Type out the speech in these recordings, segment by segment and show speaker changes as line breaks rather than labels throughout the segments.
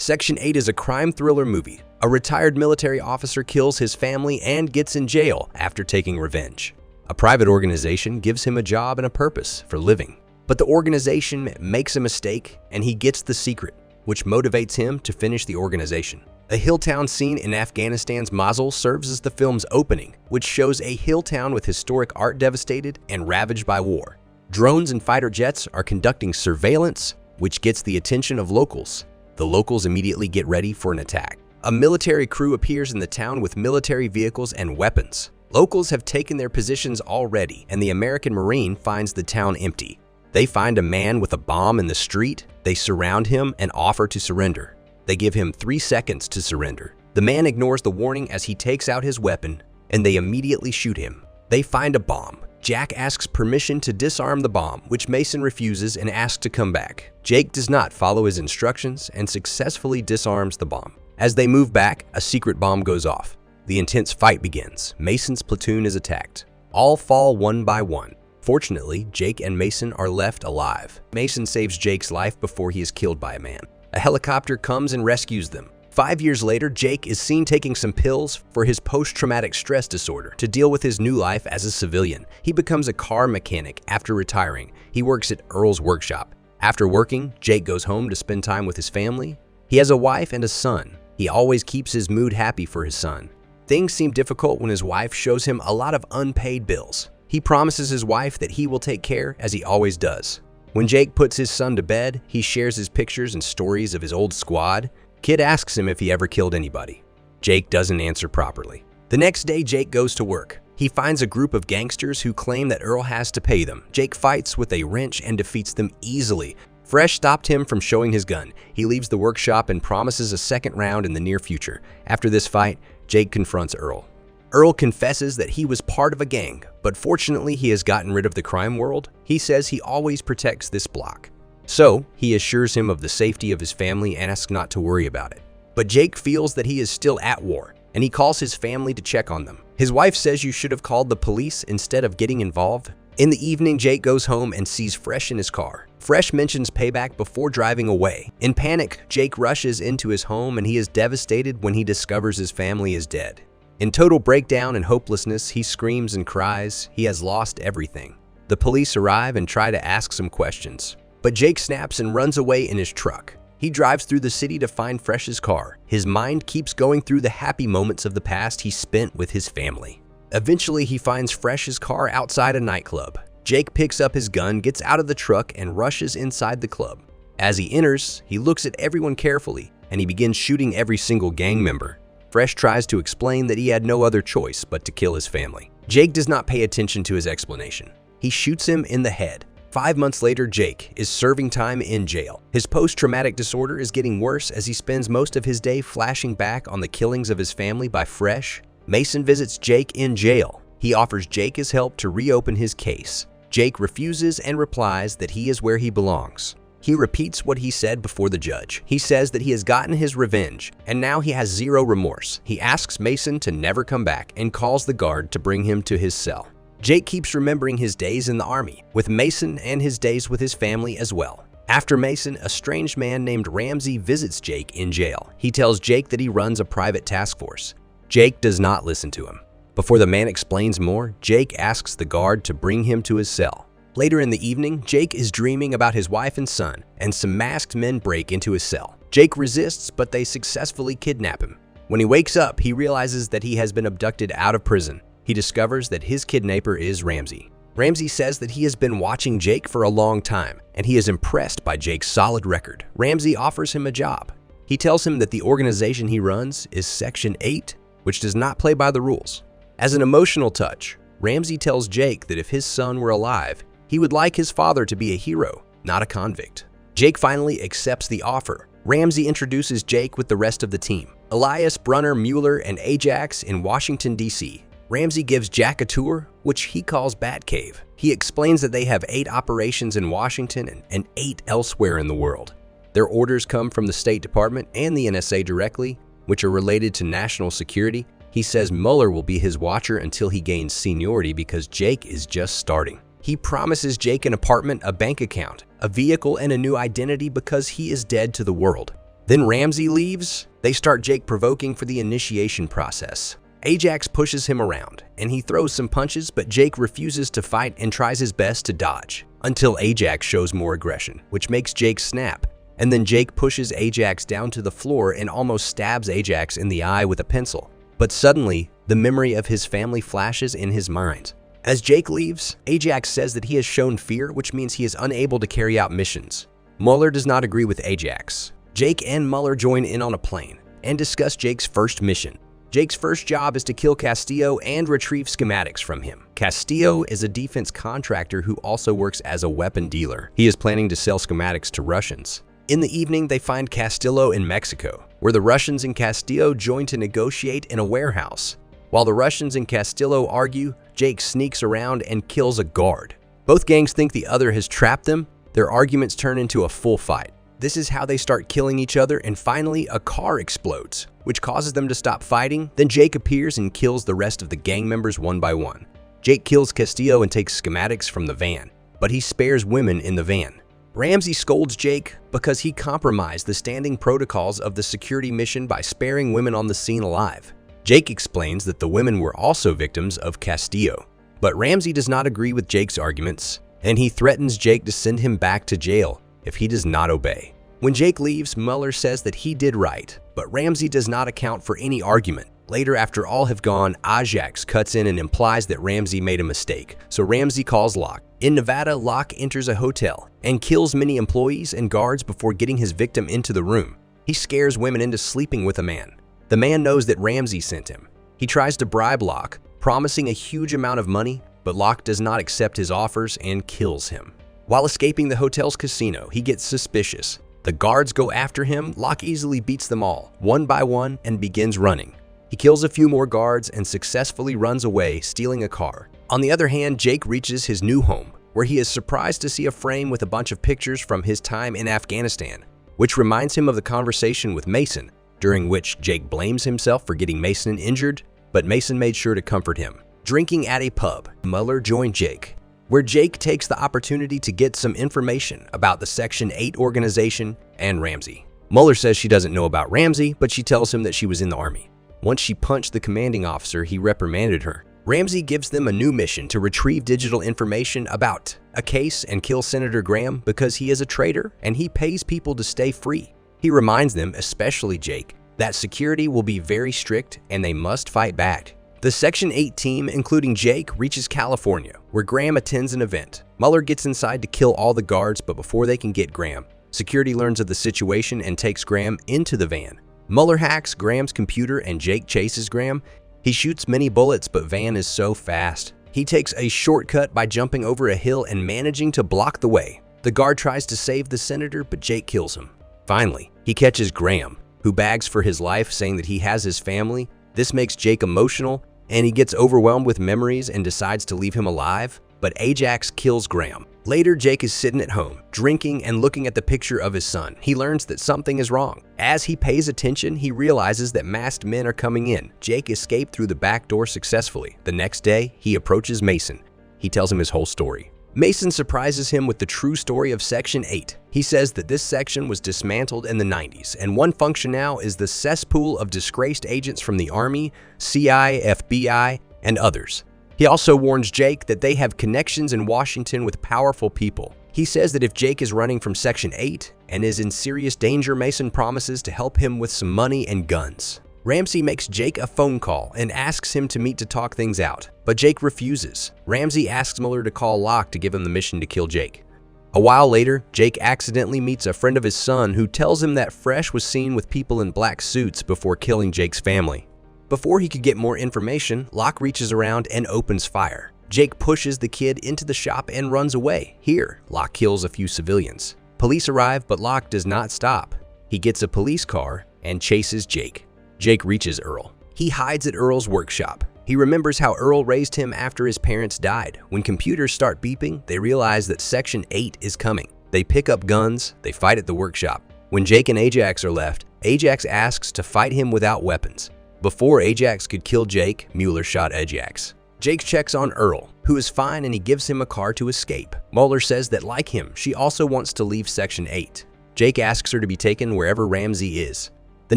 Section 8 is a crime thriller movie. A retired military officer kills his family and gets in jail after taking revenge. A private organization gives him a job and a purpose for living. But the organization makes a mistake and he gets the secret, which motivates him to finish the organization. A hill town scene in Afghanistan's Mosul serves as the film's opening, which shows a hill town with historic art devastated and ravaged by war. Drones and fighter jets are conducting surveillance, which gets the attention of locals. The locals immediately get ready for an attack. A military crew appears in the town with military vehicles and weapons. Locals have taken their positions already, and the American Marine finds the town empty. They find a man with a bomb in the street. They surround him and offer to surrender. They give him 3 seconds to surrender. The man ignores the warning as he takes out his weapon, and they immediately shoot him. They find a bomb. Jack asks permission to disarm the bomb, which Mason refuses and asks to come back. Jake does not follow his instructions and successfully disarms the bomb. As they move back, a secret bomb goes off. The intense fight begins. Mason's platoon is attacked. All fall one by one. Fortunately, Jake and Mason are left alive. Mason saves Jake's life before he is killed by a man. A helicopter comes and rescues them. 5 years later, Jake is seen taking some pills for his post-traumatic stress disorder to deal with his new life as a civilian. He becomes a car mechanic after retiring. He works at Earl's workshop. After working, Jake goes home to spend time with his family. He has a wife and a son. He always keeps his mood happy for his son. Things seem difficult when his wife shows him a lot of unpaid bills. He promises his wife that he will take care, as he always does. When Jake puts his son to bed, he shares his pictures and stories of his old squad. Kid asks him if he ever killed anybody. Jake doesn't answer properly. The next day, Jake goes to work. He finds a group of gangsters who claim that Earl has to pay them. Jake fights with a wrench and defeats them easily. Fresh stopped him from showing his gun. He leaves the workshop and promises a second round in the near future. After this fight, Jake confronts Earl. Earl confesses that he was part of a gang, but fortunately he has gotten rid of the crime world. He says he always protects this block. So, he assures him of the safety of his family and asks not to worry about it. But Jake feels that he is still at war, and he calls his family to check on them. His wife says you should have called the police instead of getting involved. In the evening, Jake goes home and sees Fresh in his car. Fresh mentions payback before driving away. In panic, Jake rushes into his home and he is devastated when he discovers his family is dead. In total breakdown and hopelessness, he screams and cries. He has lost everything. The police arrive and try to ask some questions. But Jake snaps and runs away in his truck. He drives through the city to find Fresh's car. His mind keeps going through the happy moments of the past he spent with his family. Eventually, he finds Fresh's car outside a nightclub. Jake picks up his gun, gets out of the truck, and rushes inside the club. As he enters, he looks at everyone carefully, and he begins shooting every single gang member. Fresh tries to explain that he had no other choice but to kill his family. Jake does not pay attention to his explanation. He shoots him in the head. 5 months later, Jake is serving time in jail. His post-traumatic disorder is getting worse as he spends most of his day flashing back on the killings of his family by Fresh. Mason visits Jake in jail. He offers Jake his help to reopen his case. Jake refuses and replies that he is where he belongs. He repeats what he said before the judge. He says that he has gotten his revenge, and now he has zero remorse. He asks Mason to never come back and calls the guard to bring him to his cell. Jake keeps remembering his days in the army, with Mason and his days with his family as well. After Mason, a strange man named Ramsey visits Jake in jail. He tells Jake that he runs a private task force. Jake does not listen to him. Before the man explains more, Jake asks the guard to bring him to his cell. Later in the evening, Jake is dreaming about his wife and son, and some masked men break into his cell. Jake resists, but they successfully kidnap him. When he wakes up, he realizes that he has been abducted out of prison. He discovers that his kidnapper is Ramsey. Ramsey says that he has been watching Jake for a long time, and he is impressed by Jake's solid record. Ramsey offers him a job. He tells him that the organization he runs is Section 8, which does not play by the rules. As an emotional touch, Ramsey tells Jake that if his son were alive, he would like his father to be a hero, not a convict. Jake finally accepts the offer. Ramsey introduces Jake with the rest of the team, Elias, Brunner, Mueller, and Ajax in Washington, D.C. Ramsey gives Jack a tour, which he calls Batcave. He explains that they have 8 operations in Washington and 8 elsewhere in the world. Their orders come from the State Department and the NSA directly, which are related to national security. He says Mueller will be his watcher until he gains seniority because Jake is just starting. He promises Jake an apartment, a bank account, a vehicle, and a new identity because he is dead to the world. Then Ramsey leaves. They start Jake provoking for the initiation process. Ajax pushes him around, and he throws some punches, but Jake refuses to fight and tries his best to dodge, until Ajax shows more aggression, which makes Jake snap. And then Jake pushes Ajax down to the floor and almost stabs Ajax in the eye with a pencil. But suddenly, the memory of his family flashes in his mind. As Jake leaves, Ajax says that he has shown fear, which means he is unable to carry out missions. Mueller does not agree with Ajax. Jake and Mueller join in on a plane and discuss Jake's first mission. Jake's first job is to kill Castillo and retrieve schematics from him. Castillo is a defense contractor who also works as a weapon dealer. He is planning to sell schematics to Russians. In the evening, they find Castillo in Mexico, where the Russians and Castillo join to negotiate in a warehouse. While the Russians and Castillo argue, Jake sneaks around and kills a guard. Both gangs think the other has trapped them. Their arguments turn into a full fight. This is how they start killing each other, and finally, a car explodes, which causes them to stop fighting. Then Jake appears and kills the rest of the gang members one by one. Jake kills Castillo and takes schematics from the van, but he spares women in the van. Ramsey scolds Jake because he compromised the standing protocols of the security mission by sparing women on the scene alive. Jake explains that the women were also victims of Castillo, but Ramsey does not agree with Jake's arguments, and he threatens Jake to send him back to jail if he does not obey. When Jake leaves, Mueller says that he did right, but Ramsey does not account for any argument. Later, after all have gone, Ajax cuts in and implies that Ramsey made a mistake, so Ramsey calls Locke. In Nevada, Locke enters a hotel and kills many employees and guards before getting his victim into the room. He scares women into sleeping with a man. The man knows that Ramsey sent him. He tries to bribe Locke, promising a huge amount of money, but Locke does not accept his offers and kills him. While escaping the hotel's casino, he gets suspicious. The guards go after him. Locke easily beats them all, one by one, and begins running. He kills a few more guards and successfully runs away, stealing a car. On the other hand, Jake reaches his new home, where he is surprised to see a frame with a bunch of pictures from his time in Afghanistan, which reminds him of the conversation with Mason, during which Jake blames himself for getting Mason injured, but Mason made sure to comfort him. Drinking at a pub, Mueller joined Jake, where Jake takes the opportunity to get some information about the Section 8 organization and Ramsey. Mueller says she doesn't know about Ramsey, but she tells him that she was in the army. Once she punched the commanding officer, he reprimanded her. Ramsey gives them a new mission to retrieve digital information about a case and kill Senator Graham because he is a traitor and he pays people to stay free. He reminds them, especially Jake, that security will be very strict and they must fight back. The Section 8 team, including Jake, reaches California, where Graham attends an event. Mueller gets inside to kill all the guards, but before they can get Graham, security learns of the situation and takes Graham into the van. Mueller hacks Graham's computer and Jake chases Graham. He shoots many bullets, but Van is so fast. He takes a shortcut by jumping over a hill and managing to block the way. The guard tries to save the senator, but Jake kills him. Finally, he catches Graham, who begs for his life, saying that he has his family. This makes Jake emotional, and he gets overwhelmed with memories and decides to leave him alive, but Ajax kills Graham. Later, Jake is sitting at home, drinking and looking at the picture of his son. He learns that something is wrong. As he pays attention, he realizes that masked men are coming in. Jake escaped through the back door successfully. The next day, he approaches Mason. He tells him his whole story. Mason surprises him with the true story of Section 8. He says that this section was dismantled in the 90s, and one function now is the cesspool of disgraced agents from the Army, CIA, FBI, and others. He also warns Jake that they have connections in Washington with powerful people. He says that if Jake is running from Section 8 and is in serious danger, Mason promises to help him with some money and guns. Ramsey makes Jake a phone call and asks him to meet to talk things out, but Jake refuses. Ramsey asks Mueller to call Locke to give him the mission to kill Jake. A while later, Jake accidentally meets a friend of his son who tells him that Fresh was seen with people in black suits before killing Jake's family. Before he could get more information, Locke reaches around and opens fire. Jake pushes the kid into the shop and runs away. Here, Locke kills a few civilians. Police arrive, but Locke does not stop. He gets a police car and chases Jake. Jake reaches Earl. He hides at Earl's workshop. He remembers how Earl raised him after his parents died. When computers start beeping, they realize that Section 8 is coming. They pick up guns, they fight at the workshop. When Jake and Ajax are left, Ajax asks to fight him without weapons. Before Ajax could kill Jake, Mueller shot Ajax. Jake checks on Earl, who is fine, and he gives him a car to escape. Mueller says that, like him, she also wants to leave Section 8. Jake asks her to be taken wherever Ramsey is. The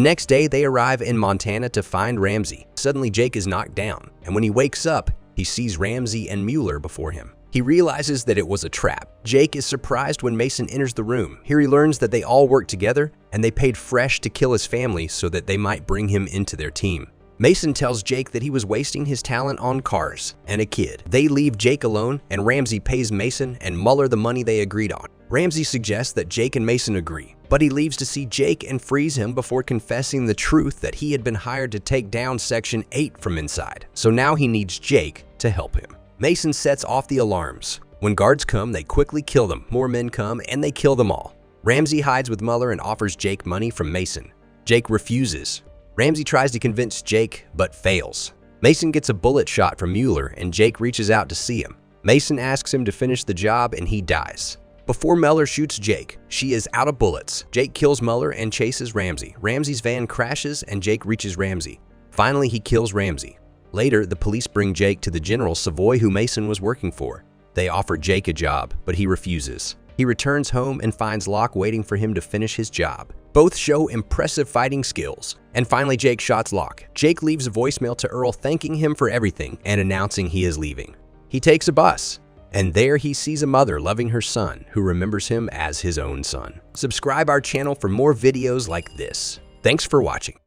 next day, they arrive in Montana to find Ramsey. Suddenly, Jake is knocked down, and when he wakes up, he sees Ramsey and Mueller before him. He realizes that it was a trap. Jake is surprised when Mason enters the room. Here he learns that they all work together, and they paid Fresh to kill his family so that they might bring him into their team. Mason tells Jake that he was wasting his talent on cars and a kid. They leave Jake alone, and Ramsey pays Mason and Mueller the money they agreed on. Ramsey suggests that Jake and Mason agree, but he leaves to see Jake and frees him before confessing the truth that he had been hired to take down Section 8 from inside. So now he needs Jake to help him. Mason sets off the alarms. When guards come, they quickly kill them. More men come, and they kill them all. Ramsey hides with Mueller and offers Jake money from Mason. Jake refuses. Ramsey tries to convince Jake, but fails. Mason gets a bullet shot from Mueller, and Jake reaches out to see him. Mason asks him to finish the job, and he dies. Before Mueller shoots Jake, she is out of bullets. Jake kills Mueller and chases Ramsey. Ramsey's van crashes, and Jake reaches Ramsey. Finally, he kills Ramsey. Later, the police bring Jake to the General Savoy who Mason was working for. They offer Jake a job, but he refuses. He returns home and finds Locke waiting for him to finish his job. Both show impressive fighting skills. And finally, Jake shots Locke. Jake leaves a voicemail to Earl thanking him for everything and announcing he is leaving. He takes a bus, and there he sees a mother loving her son who remembers him as his own son. Subscribe our channel for more videos like this. Thanks for watching.